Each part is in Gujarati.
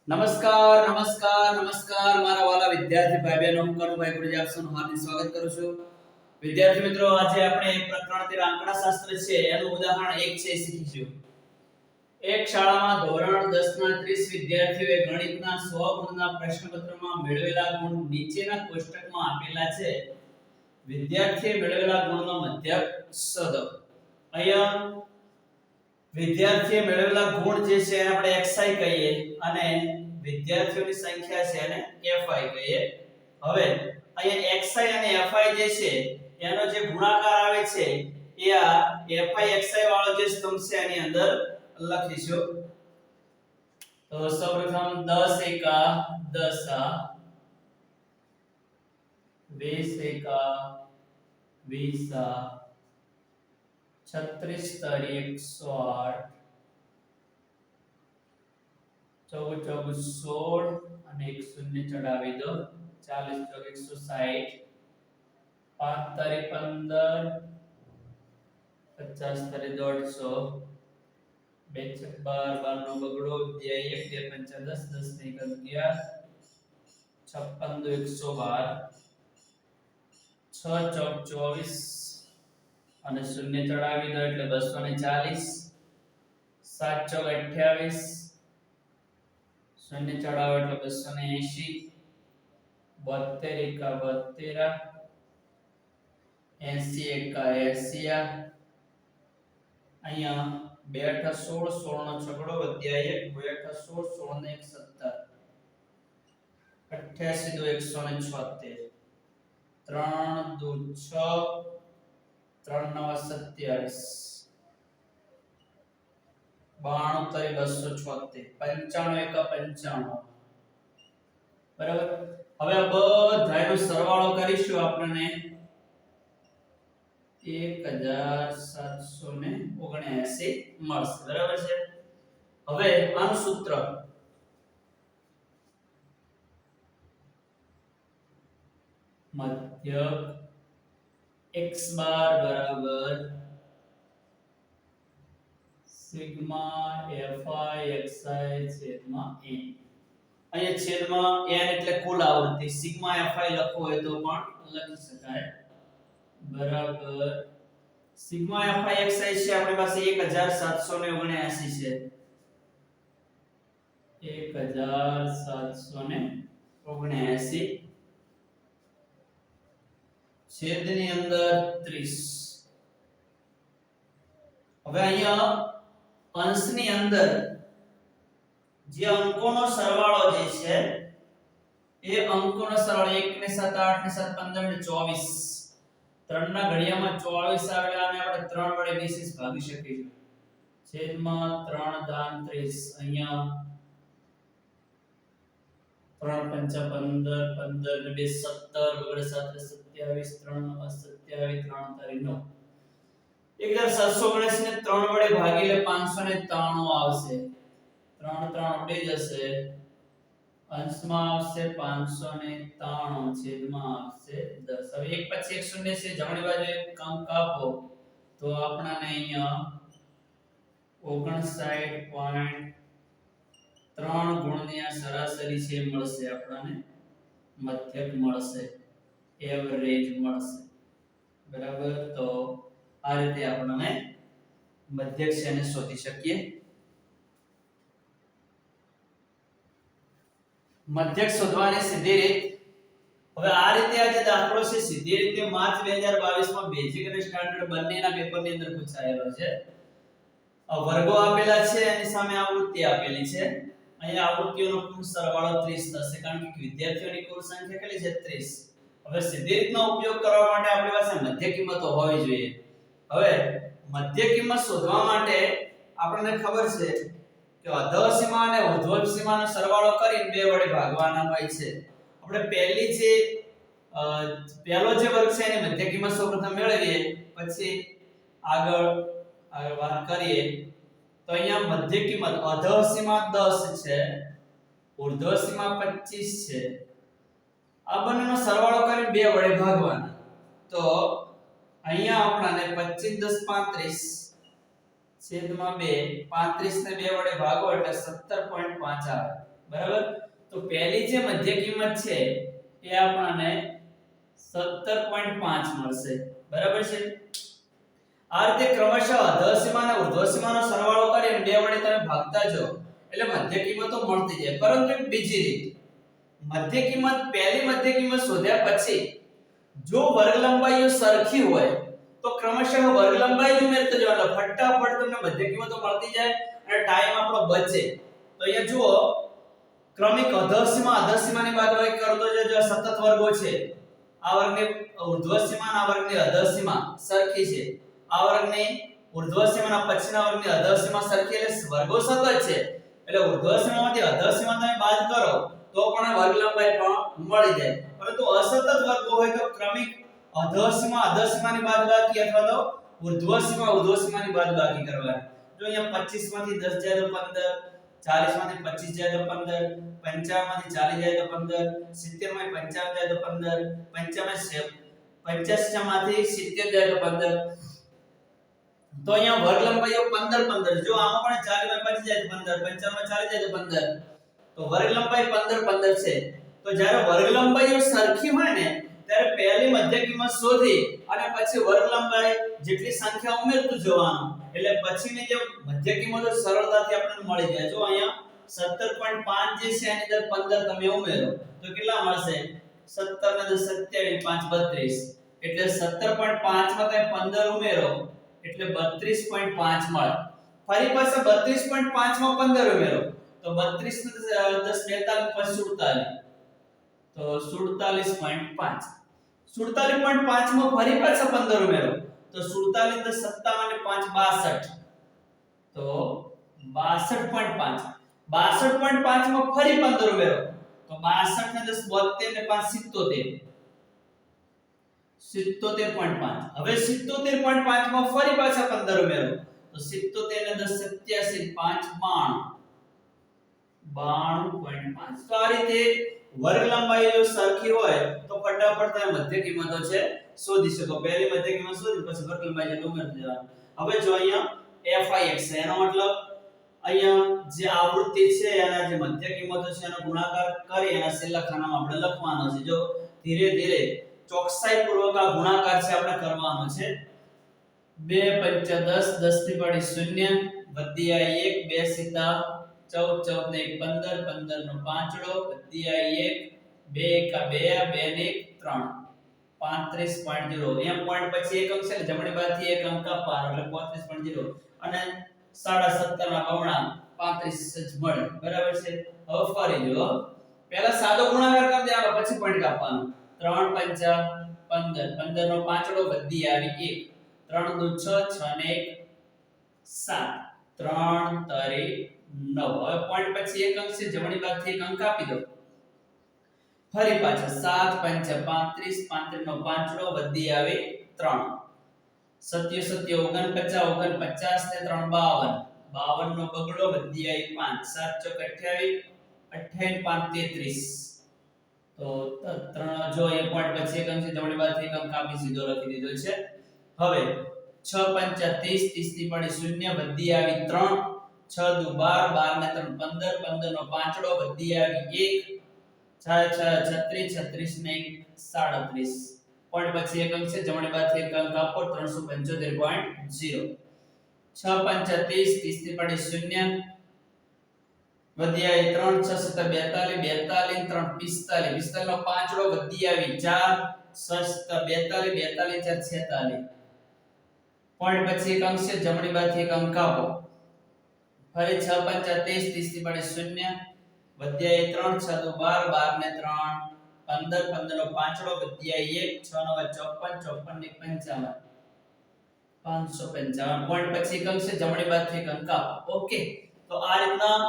નમસ્કાર નમસ્કાર નમસ્કાર મારા વાલા વિદ્યાર્થી ભાઈ બહેનો હું કનુભાઈ ગુરુજી આપ સૌનું હાર્દિક સ્વાગત કરું છું વિદ્યાર્થી મિત્રો આજે આપણે એક પ્રકરણ 13 આંકડાશાસ્ત્ર છે એનું ઉદાહરણ 1 છે શીખીશું એક શાળામાં ધોરણ 10 ના 30 વિદ્યાર્થીઓએ ગણિતના 100 ગુણના પ્રશ્નપત્રમાં મેળવેલા ગુણ નીચેના કોષ્ટકમાં આપેલા છે વિદ્યાર્થીએ મેળવેલા ગુણનો મધ્યક શોધો અહીંયા વિદ્યાર્થીએ મેળવેલા ગુણ જે છે એને આપણે xi કહીએ અને વિદ્યાર્થીઓની સંખ્યા છે એને fi કહીએ હવે અહીંયા xi અને fi જે છે એનો જે ગુણાકાર આવે છે એ આ fi xi વાળો જે સ્તંભ છે એની અંદર લખીશું તો સૌપ્રથમ 10 એકા 10 20 એકા 20 36 તરી 108 14 14 16 અને 1 શૂન્ય ચડાવી દો 40 ચોક 160 5 તરી 15 50 તરી 150 2 છક 12 12 નો બગડો 2 1 2 5 10 10 ને 11 56 દો 112 6 ચોક 24 અને શૂન્ય ચડાવી દો એટલે 240 7 ચોક 28 શૂન્ય ચડાવો એટલે 280 72 એકા 72 80 એકા 80 અહીંયા 2 8 16 16 નો છગડો વધ્યા 1 2 8 16 16 ને 1 17 88 દો 176 3 દો 6 3 9 27 92 તરી 276 95 એકા 95 બરાબર હવે આ બધાનો સરવાળો કરીશું આપણને 1779 મળશે બરાબર છે હવે આનું સૂત્ર મધ્યક x બાર બરાબર સિગ્મા fi xi છેદમાં n અહીંયા છેદમાં n એટલે કુલ આવૃત્તિ સિગ્મા fi લખવો હોય તો પણ લખી શકાય બરાબર સિગ્મા fi xi છે આપણી પાસે 1779 છે 1779 છેદની અંદર 30 હવે અહીંયા અંશની અંદર જે અંકોનો સરવાળો જે છે એ અંકોનો સરવાળો 1 ને 7 8 ને 7 15 ને 24 ત્રણના ઘડિયામાં 24 આવેલા અને આપણે 3 વડે નિશેષ ભાગી શકીશું છેદમાં 3 દાન 30 અહીંયા 3 5 15 15 ને 2 17 વડે 7 27 3 9 27 3 તારી 9 1719 ને 3 વડે ભાગીલે 593 આવશે 3 3 ઉડી જશે અંશમાં આવશે 593 છેદમાં આવશે 10 હવે એક પછી એક શૂન્ય છે જમણી બાજુ એક અંક કાપો તો આપણને અહીંયા 59.3 ગુણની આ સરાસરી છે મળશે આપણને મધ્યક મળશે એવરેજ મળશે બરાબર તો આ રીતે આપણે મધ્યક છે એને શોધી શકીએ મધ્યક શોધવાની સીધી રીત હવે આ રીતે આ જે દાખલો છે સીધી રીતે માર્ચ 2022 માં બેઝિક અને સ્ટાન્ડર્ડ બંનેના પેપરની અંદર પૂછાયેલો છે વર્ગો આપેલા છે એની સામે આવૃત્તિ આપેલી છે અહીંયા આવૃત્તિઓનો કુલ સરવાળો 30 થશે કારણ કે વિદ્યાર્થીઓની કુલ સંખ્યા કેટલી છે 30 હવે સીધી રીતનો ઉપયોગ કરવા માટે આપણી પાસે મધ્ય કિંમતો હોવી જોઈએ હવે મધ્ય કિંમત શોધવા માટે આપણને ખબર છે કે અધર સીમા અને ઉર્ધ્વ સીમાનો સરવાળો કરીને 2 વડે ભાગવાના હોય છે આપણે પહેલો જે વર્ગ છે એની મધ્ય કિંમત સૌપ્રથમ મેળવીએ પછી આગળ વાત કરીએ તો અહીંયા મધ્ય કિંમત અધર સીમા 10 છે ઉર્ધ્વ સીમા 25 છે આ બંનેનો સરવાળો કરીને 2 વડે ભાગવાના તો અહીંયા આપણને 25 10 35 છેદમાં 2 35 ને 2 વડે ભાગો એટલે 17.5 આવે બરાબર. તો પહેલી જે મધ્ય કિંમત છે એ આપણને 17.5 મળશે. બરાબર છે. આ રીતે ક્રમશઃ અધઃસીમા અને ઉર્ધ્વસીમાનો સરવાળો કરીને બે વડે તમે ભાગતા જાઓ એટલે મધ્ય કિંમતો મળતી જાય. પરંતુ એક બીજી રીત, મધ્ય કિંમત પહેલી મધ્ય કિંમત શોધ્યા પછી જો વર્ગ લંબાઈઓ સરખી હોય તો ક્રમશઃ વર્ગ લંબાઈ જ ઉમેરતા જવાનું, ફટાફટ તમને મધ્ય કિંમતો મળતી જાય અને ટાઈમ આપણો બચે. તો અહીંયા જુઓ, ક્રમિક અધઃસીમાની બાદબાકી કરતો જે સતત વર્ગો છે, આ વર્ગની ઉર્ધ્વસીમા અને આ વર્ગની અધઃસીમા સરખી છે, આ વર્ગની ઉર્ધ્વસીમાના પછીના વર્ગની અધઃસીમા સરખી એટલે વર્ગો સતત છે, એટલે ઉર્ધ્વસીમામાંથી અધઃસીમા તમે બાદ કરો તો પણ વર્ગ લંબાઈ પણ મળી જાય. પરંતુ અસતત વર્ગો હોય તો ક્રમિક અધઃસીમાની બાદબાકી અથવા તો ઉર્ધ્વસીમાની બાદબાકી કરવાની. જો અહીંયા 25 માંથી 10 જાય તો 15, 40 માંથી 25 જાય તો 15, 55 માંથી 40 જાય તો 15, 70 માંથી 55 જાય તો 15, 85 માંથી 70 જાય તો 15. તો અહીંયા વર્ગ લંબાઈઓ 15 15. જો આમાં પણ 40 માંથી 25 જાય તો 15, 55 માંથી 40 જાય તો 15. તો વર્ગ લંબાઈ 15 15 છે. તો જ્યારે વર્ગ લંબાઈઓ સરખી હોય ને ત્યારે પહેલી મધ્ય કિંમત શોધી અને પછી વર્ગ લંબાઈ જેટલી સંખ્યા ઉમેરતું જવાનું, એટલે પછીની જે મધ્ય કિંમતો સરળતાથી આપણને મળી જાય. જો અહીંયા 17.5 જે છે એની અંદર 15 તમે ઉમેરો તો કેટલા મળશે? 17 ને 10 27 5 32, એટલે 17.5 માં તમે 15 ઉમેરો એટલે 32.5 મળે. ફરી પાછા 32.5 માં 15 ઉમેરો તો 32 ને 10 43 પછી 47, તો 47.5. 47.5 માં ફરી પાછા 15 ઉમેરો તો 47 ને 57 ને 5 62, તો 62.5. 62.5 માં ફરી 15 ઉમેરો તો 62 ને 10 72 ને 5 77, 77.5. હવે 77.5 માં ફરી પાછા 15 ઉમેરો તો 77 ને 10 87 5 92.5. તો આ રીતે વર્ગ લંબાઈ જો સરખી હોય તો ફટાફટ તમે મધ્ય કિંમતો છે શોધી શકો. પહેલી મધ્ય કિંમત શોધી પછી વર્ગ લંબાઈ જેટલું ઉમેરતું જવાનું. હવે જો અહીંયા fix છે એનો મતલબ અહીંયા જે આવૃત્તિ છે એના જે મધ્ય કિંમતો છે એનો ગુણાકાર કરી એના છેલ્લા ખાનામાં આપણે લખવાનો છે. જો ધીરે ધીરે ચોકસાઈપૂર્વક આ ગુણાકાર છે આપણે કરવાનો છે. 2 5 10, 10 થી પડી 0 વધી આ 1, 2 સીતા 14, 14 ને 1 15, 15 નો પાંચડો વધી આ 1, 2 કા 2, 2 ને 1 3, 35.0. એમ પોઈન્ટ પછી એક અંક છે એટલે જમણી બાજુથી એક અંક કાપવાનો એટલે 35.0 અને 17.5 ના બમણા 35 જ મળે. બરાબર છે. હવે ફરી જો પહેલા સાદો ગુણાકાર કરી દેવાનો પછી પોઈન્ટ કાપવાનો. 3 5 15, 15 નો પાંચડો વધી આવી 1, 3 દુ 6, 6 ને 1 7, 3 તરી 9. હવે પોઈન્ટ પછી એક અંક છે જમણી બાજુથી એક અંક કાપી દો. ફરી પાછા 7 5 35, 35 નો પાંચડો વધી આવે 3, 7 7 49, 49 ને 3 52, 52 નો બગડો વધી આવી 5, 7 4 28, 28 5 33. તો 3 જો એક પોઈન્ટ પછી એક અંક છે જમણી બાજુથી એક અંક કાપી સીધો લખી દીધો છે. હવે 6 5 30, 30 થી પડી 0 વધી આવી 3, 6 દુ 12, 12 ને 3 15, 15 નો પાંચડો વધી આવી 1, 6 6 36, 36 ને 1 37. પોઈન્ટ પછી એક અંક છે જમણી બાજુથી એક અંક આપો 375.0. 6 5 30, 30 થી પડી 0 વધી આવી 3, 6 7 42, 42 3 45, 45 નો પાંચડો વધી આવી 4, 6 7 42, 42 4 46. પોઈન્ટ પછી એક અંક છે જમણી બાજુથી એક અંક આપો. ફરી 6 5 30, 30 થી પડી 0 વધી આવી 3, 6 દુ 12, 12 ને 3 15, 15 નો પાંચડો વધી આવી 1, 6 9 54, 54 ને 55, 555. પોઈન્ટ પછી એક અંક છે જમણી બાજુથી એક અંક આપો. ઓકે, તો આ રીતના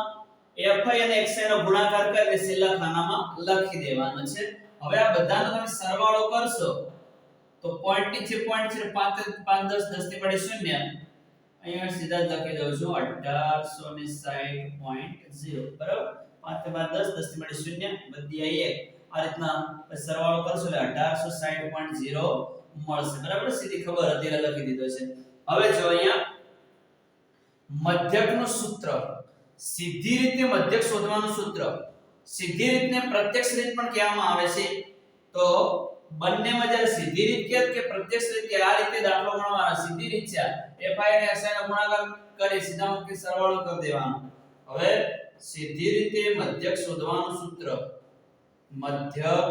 fi અને xi નો ગુણાકાર કરીને છેલ્લા ખાનામાં લખી દેવાનો છે. હવે આ બધાનો તમે સરવાળો કરશો તો પોઈન્ટ ની જે પોઈન્ટ છે 5 5 10, 10 થી પડી 0 અહીંયા સીધા જ લખી દઉં છું 1860.0. બરાબર. 5 થી 10, 10 થી પડી 0 વધી આવી 1. આ રીતના સરવાળો કરશો એટલે 1860.0 મળશે. બરાબર. સીધી ખબર અત્યારે લખી દીધો છે. હવે જો અહીંયા મધ્યકનું સૂત્ર, સીધી રીતે મધ્યક શોધવાનું સૂત્ર સીધી રીતને પ્રત્યક્ષ રીત પણ કહેવામાં આવે છે. તો બંનેમાં જ્યારે સીધી રીત કે પ્રત્યક્ષ રીત કે આ રીતે દાખલો ગણવાનો. સીધી રીત છે fi અને si નો ગુણાકાર કરી સીધા મૂકી સરવાળો કરી દેવાનો. હવે સીધી રીતે મધ્યક શોધવાનું સૂત્ર મધ્યક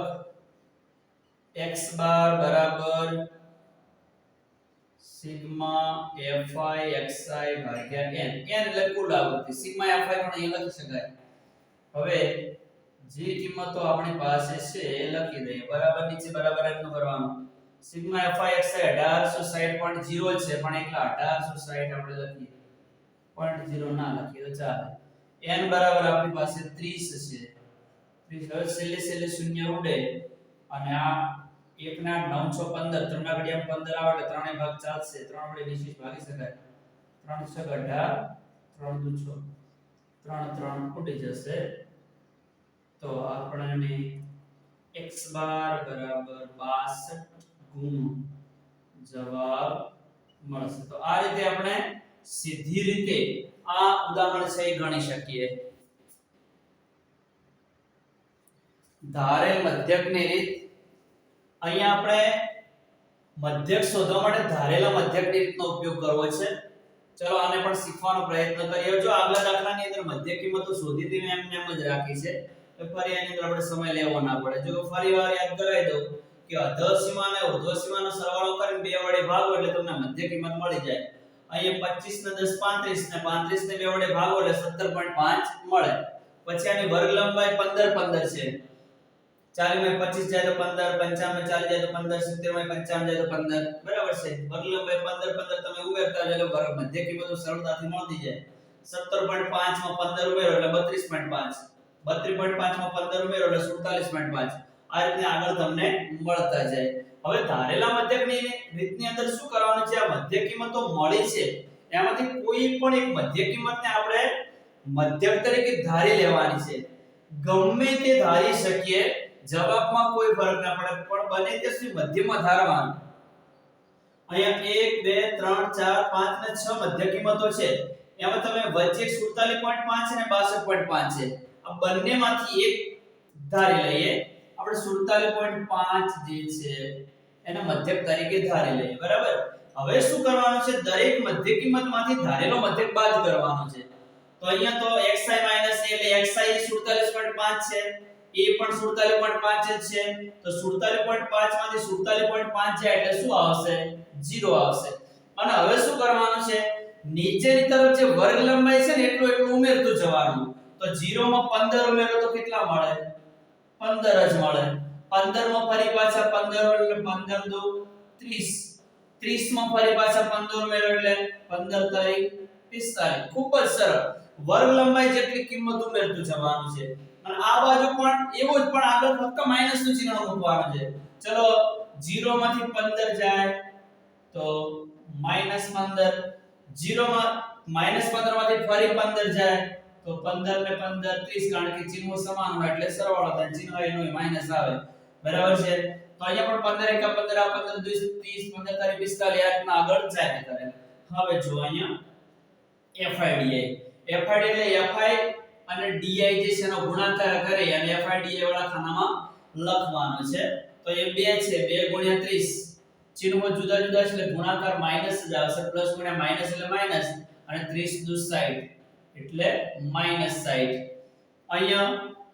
x બાર બરાબર સિગ્મા fi xi ભાગ્યા n. n એટલે કુલ આવૃત્તિ. સિગ્મા fi પણ અહીં લખી શકાય. હવે જે કિંમતો આપણી પાસે છે એ લખી દઈએ. બરાબર નીચે બરાબર એટલું કરવાનું. સિગ્મા fi xi 1860.0 છે પણ એકલા 1860 આપણે લખીએ. 0.0 ના લખીએ તો ચાલે. n બરાબર આપણી પાસે 30 છે. 30 હવે છેલ્લે શૂન્ય ઉડે અને આ 1 ના 9 6 15 3 ના ઘડિયામાં 15 આવે એટલે ત્રણેય ભાગ ચાલશે. 3 વડે 20 ભાગી શકાય. 3 6 18 3 2 6 3 3 ઉડી જશે. તો આપણને x બાર બરાબર 62 ગુણ જવાબ મળશે. તો આ રીતે આપણે સીધી રીતે આ ઉદાહરણ છે ગણી શકીએ. ધારેલ મધ્યકની રીત. અહીંયા આપણે મધ્યક શોધવા માટે ધારેલા મધ્યકની રીતનો ઉપયોગ કરવો છે. ચલો આને પણ શીખવાનો પ્રયત્ન કરીએ. જો આગલા દાખલાની અંદર મધ્યક કિંમતો શોધી હતી મેં એમ જ રાખી છે. તો ફરી આની અંદર આપણે સમય લેવો ના પડે. જો ફરી વાર યાદ કરાવી દઉં કે અધર સીમા અને ઉર્ધ્વ સીમાનો સરવાળો કરીને 2 વડે ભાગો એટલે તમને મધ્ય કિંમત મળી જાય. અહીંયા 25 ને 10 35 ને 35 ને 2 વડે ભાગો એટલે 17.5 મળે. પછી આની વર્ગ લંબાઈ 15 15 છે. 40 માં 25 જાય તો 15, 55 માં 40 જાય તો 15, 70 માં 55 જાય તો 15 બરાબર છે. વર્ગ લંબાઈ 15 15 તમે ઉમેરતા જાઓ એટલે મધ્ય કિંમતો સરળતાથી મળતી જાય. 17.5 માં 15 ઉમેરો એટલે 32.5, 32.5 માં 15 ઉમેરો એટલે 47.5. આ રીતે આગળ તમને મળતા જાય. હવે ધારેલા મધ્યકની રીતની અંદર શું કરવાનું છે? આ મધ્ય કિંમતો મળી છે એમાંથી કોઈ પણ એક મધ્ય કિંમતને આપણે મધ્યક તરીકે ધારી લેવાની છે. ગમે તે ધારી શકીએ, જવાબમાં કોઈ ફરક ના પડે, પણ બને ત્યાં સુધી મધ્યમાં ધારવાનું. અહીંયા 1 2 3 4 5 ને 6 મધ્ય કિંમતો છે. એમાં તમે વચ્ચે 47.5 અને 62.5 છે. આ બંનેમાંથી એક ધારી લઈએ. આપણે 47.5 જે છે એને મધ્યક તરીકે ધારી લઈએ. બરાબર. હવે શું કરવાનું છે? દરેક મધ્ય કિંમતમાંથી ધારેલો મધ્યક બાદ કરવાનો છે. તો અહીંયા તો xi a એટલે xi 47.5 છે. એ પણ 47.5 જ છે. તો 47.5 માંથી 47.5 જાય એટલે શું આવશે? 0 આવશે. અને હવે શું કરવાનું છે? નીચેની તરફ જે વર્ગ લંબાઈ છે ને એટલું ઉમેરતું જવાનું. તો 0 માં 15 ઉમેરો તો કેટલા મળે? 15 જ મળે. 15 માં ફરી પાછા 15 એટલે 15 દુ 30. 30 માં ફરી પાછા 15 ઉમેરો એટલે 15 તારીખ 45. ખૂબ જ સરળ. વર્ગ લંબાઈ જેટલી કિંમત ઉમેરતું જવાનું છે. અને આ બાજુ પણ એવું જ, પણ આગળ ફક્ત માઈનસ નું ચિહ્ન મૂકવાનું છે. ચલો 0 માંથી 15 જાય તો -15. 0 માં -15 માંથી ફરી 15 જાય તો 15 ને 15 30, કારણ કે ચિહ્નો સમાન હોય એટલે સરવાળો થાય. ચિહ્ન એનું માઈનસ આવે. બરાબર છે. તો અહીંયા પણ 15 એકા 15 આ 15 દુ 30, 15 તારી 45 આ રીતના આગળ જાય કરે. હવે જો અહીંયા FIDI એટલે FI અને DI જે છે એનો ગુણાકાર કરી અને FIDI વાળા ખાનામાં લખવાનો છે. તો એ 2 છે. 2 ગુણ્યા 30. ચિહ્નો જુદા જુદા છે એટલે ગુણાકાર માઈનસ જ આવશે. પ્લસ ગુણ્યા માઈનસ એટલે માઈનસ અને 30 દુ 60 એટલે -60. અહીંયા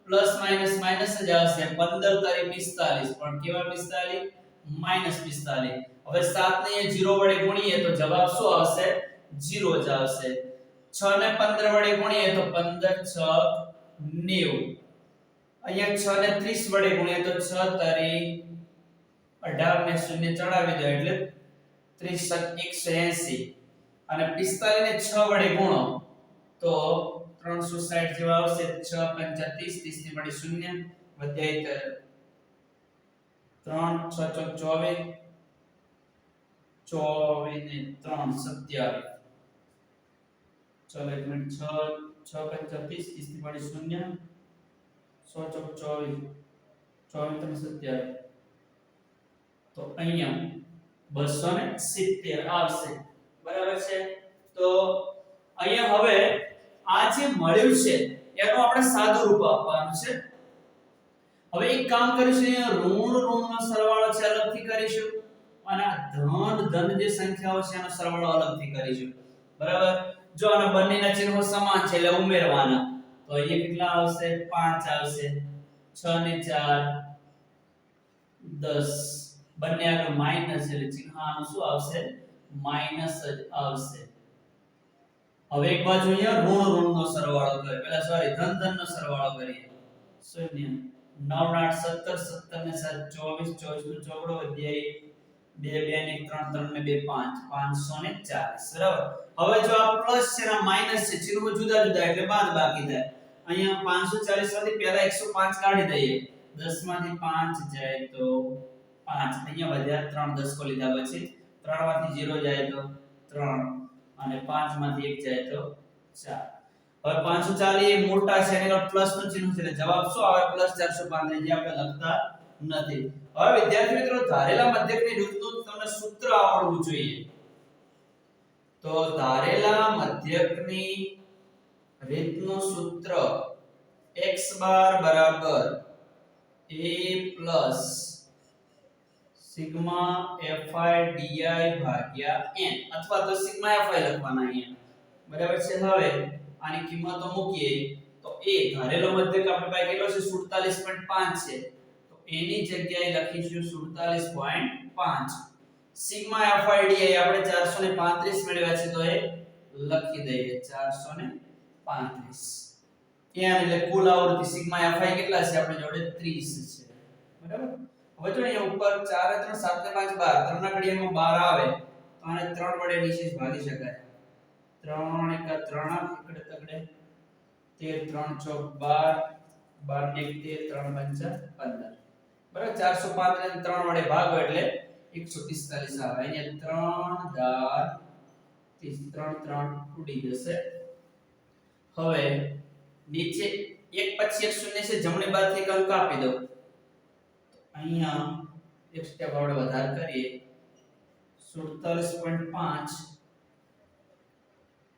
પ્લસ માઈનસ માઈનસ જ આવશે. 15 તારી 45, પણ કેવા 45? -45. હવે 7 ને 0 વડે ગુણીએ તો જવાબ શું આવશે? 0 જ આવશે. 6 ને 15 વડે ગુણીએ તો 15 6 90. અહીંયા 6 ને 30 વડે ગુણીએ તો 6 તારી 18 ને 0 ચડાવી દો એટલે 30 180. અને 45 ને 6 વડે ગુણો તો 360 જેવા આવશે. 6 5 30, 30 ની વડે 0 વધ્યા 3 6 24, 24 ને 3 27. ચલો એક મિનિટ. 6 5 30, 30 ની વડે 0, 100 24, 24 3 27. તો અહીંયા 270 આવશે. બરાબર છે. તો અહીંયા હવે આ જે મળ્યું છે એનું આપણે સાદું રૂપ આપવાનું છે. હવે એક કામ કરીશું, અહીંયા ઋણ નો સરવાળો છે અલગથી કરીશું અને આ ધન જે સંખ્યાઓ છે એનો સરવાળો અલગથી કરીશું. બરાબર? જો આના બંનેના ચિહ્નો સમાન છે એટલે ઉમેરવાના. તો અહીંયા કેટલા આવશે? 5 આવશે. 6 ને 4 10. બંને આગળ માઈનસ એટલે ચિહ્ન આનું શું આવશે? માઈનસ જ આવશે. હવે એક બાજુ અહીંયા ઋણ નો સરવાળો કરીએ. પહેલા સોરી ધન નો સરવાળો કરીએ. 0 9 8 17 17 ને 7 24 24 નો ચોગડો અધ્યાય 2 2 ને 3 3 ને 2 5 540. બરાબર? હવે જો આ પ્લસ છે ને માઈનસ છે, ચિહ્નો જુદા જુદા એટલે બાદ બાકી થાય. અહીંયા 540 માંથી પહેલા 105 કાઢી દઈએ. 10 માંથી 5 જાય તો 5. અહીંયા વધ્યા 3 10 કો લીધા પછી 3 માંથી 0 જાય તો 3 અને 5 માંથી 1 જાય તો 4. હવે 540 એ મોટા છે એનો પ્લસ નું ચિહ્ન છે એટલે જવાબ શું આવે? પ્લસ 435 જે આપણે લખતા નથી. હવે વિદ્યાર્થી મિત્રો ધારેલા મધ્યકની રીતનું તમને સૂત્ર આવડવું જોઈએ. તો ધારેલા મધ્યકની રીતનું સૂત્ર x બાર બરાબર a plus sigma fi di ભાગ્યા n અથવા તો સિગ્મા fi લખવાના અહીંયા. બરાબર છે? હવે આની કિંમતો મૂકીએ તો a ધારેલો મધ્યક આપણે પાસે કેટલો છે? 47.5 છે. તો એની જગ્યાએ લખીશું 47.5. સિગ્મા fi di આપણે 435 મેળવ્યા છે તો એ લખી દઈએ 435. ત્યાં એટલે કુલ આવૃત્તિ સિગ્મા fi કેટલા છે આપણી જોડે? 30 છે. બરાબર? હવે જો અહીંયા ઉપર 4 3 7 ને 5 12 ત્રણના ઘડિયામાં 12 આવે તો આને 3 વડે નિશેષ ભાગી શકાય. 3 1 3 એકડે તગડે 13 3 ચોક 12 12 ને 1 13 3 5 15. બરાબર? 435 ને 3 વડે ભાગો એટલે 145 આવે. અહીંયા 3 ધાર 3 3 ઉડી જશે. હવે નીચે એક પછી એક શૂન્ય છે, જમણી બાજુથી એક અંક આપી દો. અહીંયા એક સ્ટેપ આપણે વધારે કરીએ. 47.5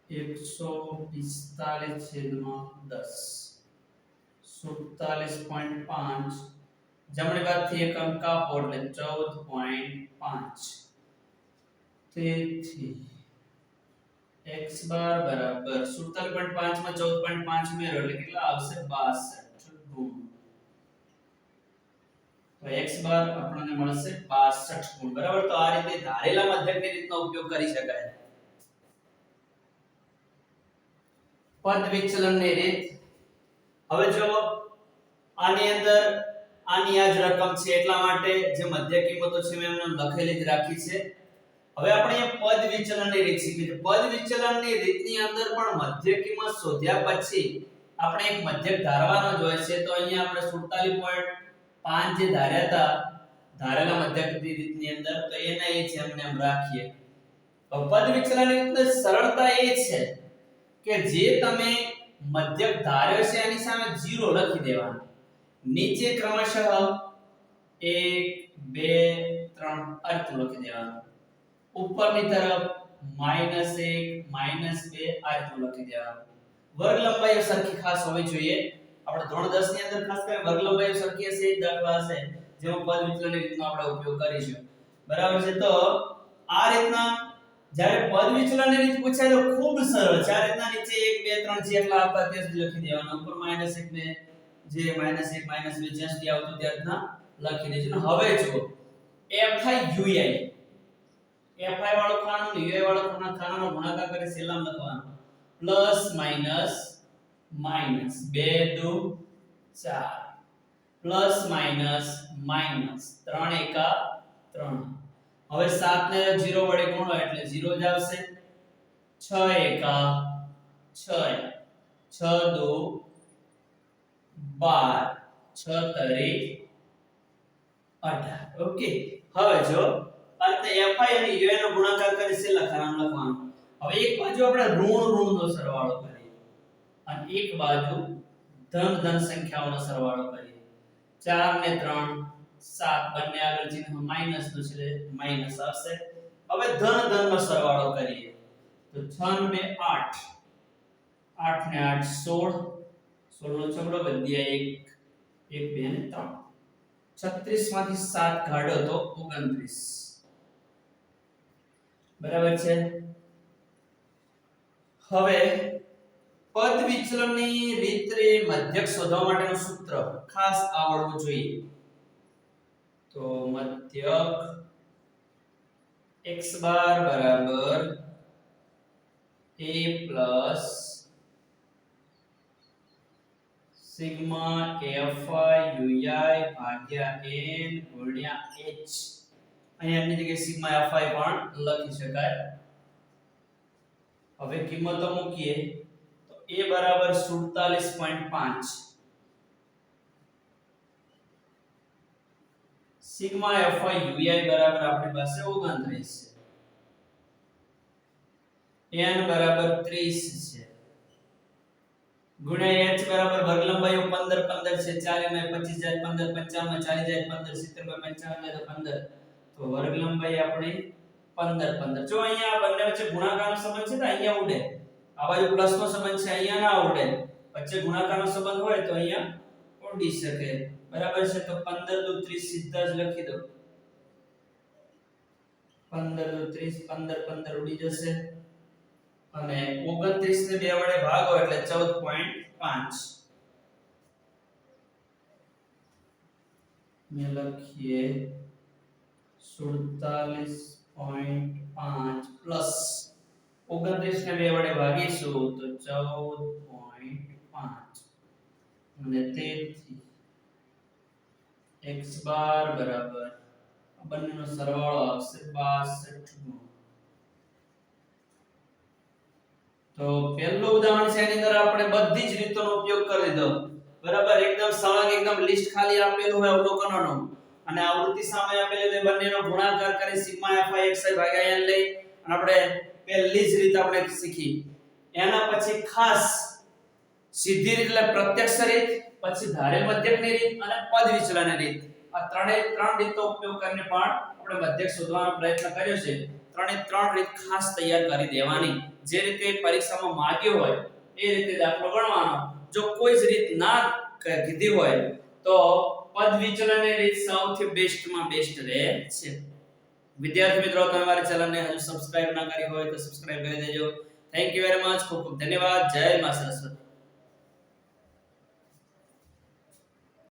145/10. 47.5 જમણી બાજુથી એક અંક આપો એટલે 14.5. તેથી x બાર બરાબર 47.5 માં 14.5 ઉમેરો એટલે કેટલા આવશે? 62 ગુણ. તો x બાર આપણને મળશે 62 ગુણ. બરાબર? તો આ રીતે ધારેલા મધ્યકની રીતનો ઉપયોગ કરી શકાય. પદ વિચલનની રીત. હવે જો આની અંદર આની આ જ રકમ છે એટલા માટે જે મધ્ય કિંમતો છે મેં એમને લખેલી જ રાખી છે. હવે આપણે પદ વિચલનની રીત શીખી. પદ વિચલનની રીતની અંદર પણ મધ્ય કિંમત શોધ્યા પછી આપણે એક મધ્યક ધારવાનો જ હોય છે. તો અહીંયા આપણે 47.5 જે ધાર્યા હતા ધારેલા મધ્યકની રીતની અંદર, તો એને એ છે એમને એમ રાખીએ. તો પદ વિચલનની રીતની સરળતા એ છે કે જે તમે મધ્યક ધાર્યો છે એની સામે 0 લખી દેવાનો. નીચે ક્રમશઃ 1 2 3 અર્થ લખી દેવાનો. ઉપરની તરફ -1 -2 આ રીતે લખી દેવાનું. વર્ગ લંબાઈ સરખી ખાસ હોવી જોઈએ. આપણે ધોરણ 10 ની અંદર ખાસ કરીને વર્ગ લંબાઈ સરખી હશે એ દાખલા હશે જેમાં પદ વિચલનની રીતનો આપણે ઉપયોગ કરીશું. બરાબર છે? તો આ રીતના જ્યારે પદ વિચલનની રીત પૂછાય તો ખૂબ સરળ છે. આ રીતના નીચે 1 2 3 જેટલા આપતા તે સુધી લખી દેવાનું. ઉપર -1 ને જે -1 -2 જ્યાં સુધી આવતું ત્યાં રીતના લખી દેજો. હવે જુઓ fi ui fi વાળો ખાનો ને ui વાળો ખાનાનો ગુણાકાર કરી સેલામ લખવાનો. Plus minus minus 2 2 4 plus minus minus 3 1 3. હવે 7 ને 0 વડે ગુણો એટલે 0 જ આવશે. 6 1 6 6 2 12 6 3 18. ઓકે. હવે જો અંતે fi અને ui નો ગુણાકાર કરી છે લખવાનું. હવે એક બાજુ આપણે ઋણ નો સરવાળો કરીએ અને એક બાજુ ધન સંખ્યાઓનો સરવાળો કરીએ. 4 ને 3 7 બંને આગળ ચિહ્ન માઈનસ નું છે માઈનસ આવશે. હવે ધન નો સરવાળો કરીએ તો 6 ને 8 8 ને 8 16 16 નો છગડો વધ્યા 1 1 2 અને 3 36 માંથી 7 કાઢો તો 29 બરાબર છે. હવે પદ વિચલનની રીતે મધ્યક શોધવા માટેનું સૂત્ર ખાસ આવડવું જોઈએ. તો મધ્યક x બાર બરાબર a plus sigma fi ui ભાગ્યા n ગુણ્યા h. અહીંયા એની જગ્યાએ સિગ્મા fi પણ લખી શકાય. હવે કિંમતો મૂકીએ તો a બરાબર 47.5, સિગ્મા fi ui બરાબર આપણી પાસે 29 છે, n બરાબર 30 છે, ગુણ્યા h બરાબર વર્ગ લંબાઈઓ 15 15 છે, 4 માં 25 જાય 15, 55 માં 40 જાય 15, 70 માં 55 જાય 15, તો વર્ગ લંબાઈ આપણી 15 15. જો અહીંયા બંને વચ્ચે ગુણાકારનો સંબંધ છે તો અહીંયા ઉડે, આ બાજુ પ્લસ નો સંબંધ છે અહીંયા ના ઉડે, વચ્ચે ગુણાકારનો સંબંધ હોય તો અહીંયા ઉડી શકે. બરાબર છે. તો 15 દુ 30 સીધા જ લખી દો. 15 દુ 30, 15 15 ઉડી જશે અને 29 ને 2 વડે ભાગો એટલે 14.5. મે લખીએ 47.5 પ્લસ 29 ને 2 વડે ભાગીશું તો 14.5 અને તેથી x બાર બરાબર બંનેનો સરવાળો આવશે 62 નો. તો પહેલું ઉદાહરણ છે એની અંદર આપણે બધી જ રીતોનો ઉપયોગ કરી લીધો. બરાબર, એકદમ સળંગ એકદમ લિસ્ટ ખાલી આપેલું હોય અવલોકનોનું અને આવૃત્તિ સામે આપેલી હોય બંનેનો ગુણાકાર કરી સિગ્મા fi xi ભાગ્યા n લઈ અને આપણે પહેલી જ રીત આપણે શીખી. એના પછી ખાસ સીધી રીત એટલે પ્રત્યક્ષ રીત, પછી ધારેલ મધ્યકની રીત અને પદ વિચલનની રીત. આ ત્રણ રીતો ઉપયોગ કરીને પણ આપણે મધ્યક શોધવાનો પ્રયત્ન કર્યો છે. ત્રણ રીત ખાસ તૈયાર કરી દેવાની. જે રીતે પરીક્ષામાં માંગ્યો હોય એ રીતે દાખલો ગણવાનો. જો કોઈ જ રીત ના કીધી હોય તો પદ વિચલનની રીત સૌથી બેસ્ટમાં બેસ્ટ રહે છે. વિદ્યાર્થી મિત્રો, તમે મારી ચેનલને હજુ સબસ્ક્રાઇબ ના કરી હોય તો સબસ્ક્રાઇબ કરી દેજો. Thank you very much. ખૂબ ખૂબ ધન્યવાદ. જય મા સરસ્વતી.